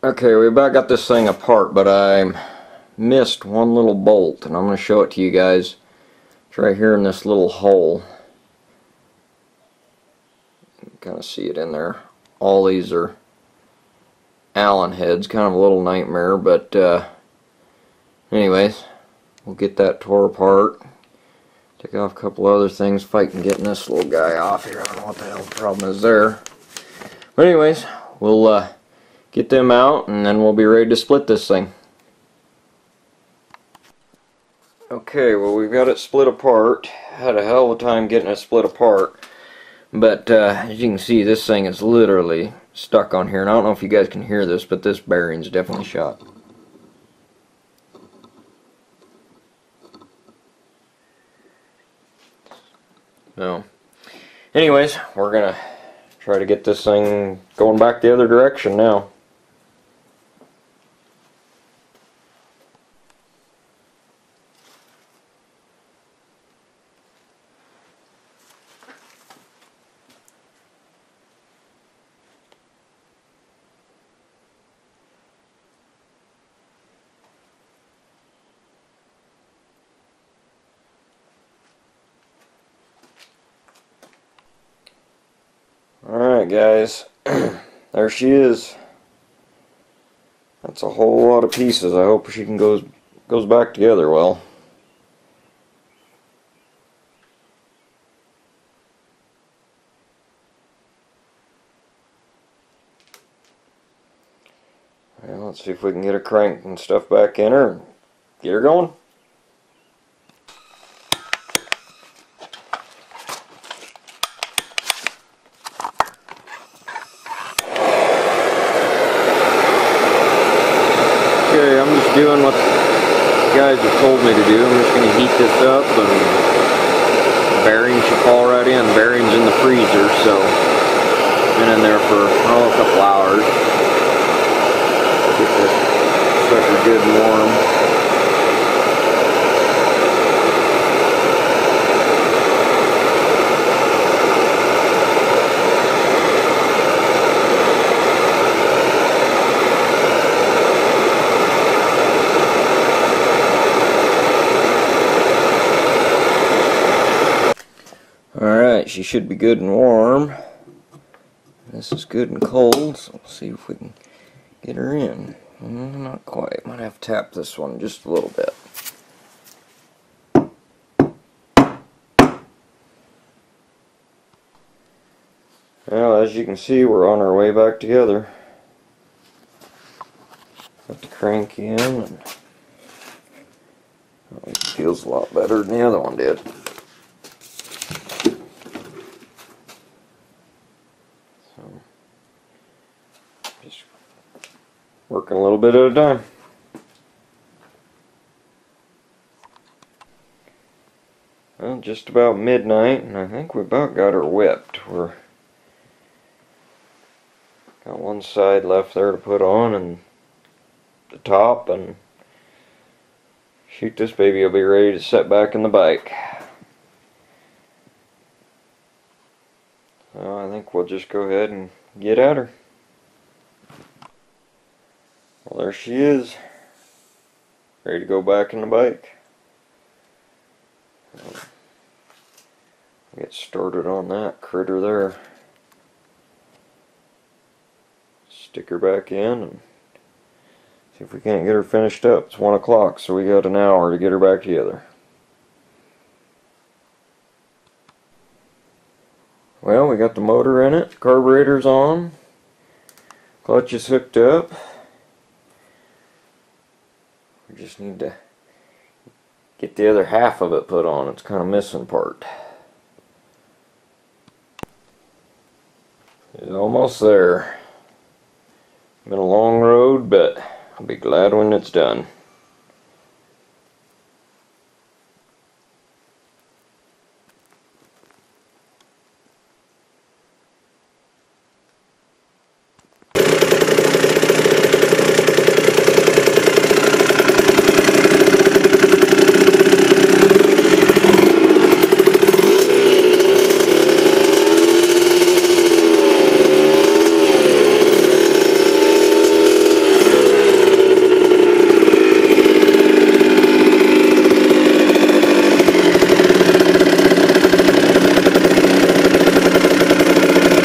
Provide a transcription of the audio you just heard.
Okay, we about got this thing apart, but I missed one little bolt, and I'm going to show it to you guys. It's right here in this little hole. You can kind of see it in there. All these are Allen heads, kind of a little nightmare, but anyways, we'll get that tore apart. Take off a couple other things, fighting getting this little guy off here. I don't know what the hell the problem is there. But anyways, we'll get them out, and then we'll be ready to split this thing. Okay, well, we've got it split apart. Had a hell of a time getting it split apart, but as you can see, this thing is literally stuck on here, and I don't know if you guys can hear this, but this bearing's definitely shot. So anyways, we're gonna try to get this thing going back the other direction now. Alright guys, there she is. That's a whole lot of pieces. I hope she can goes back together well. Well, let's see if we can get her crank and stuff back in her and get her going. Okay, I'm just doing what the guys have told me to do. I'm just going to heat this up, and the bearings should fall right in. The bearing's in the freezer, so it's been in there for a couple hours. Get this sucker good and warm. Alright, she should be good and warm. This is good and cold, so we'll see if we can get her in. Not quite. Might have to tap this one just a little bit. Well, as you can see, we're on our way back together. Got the crank in, and it feels a lot better than the other one did. Just working a little bit at a time. Well, just about midnight, and I think we about got her whipped. We're got one side left there to put on, and the top, and shoot, this baby will be ready to set back in the bike. So I think we'll just go ahead and get at her. Well, there she is, ready to go back in the bike. Get started on that critter there. Stick her back in and see if we can't get her finished up. It's 1 o'clock, so we got an hour to get her back together. Well, we got the motor in it, carburetor's on, clutch is hooked up. We just need to get the other half of it put on. It's kind of missing part. It's almost there. Been a long road, but I'll be glad when it's done.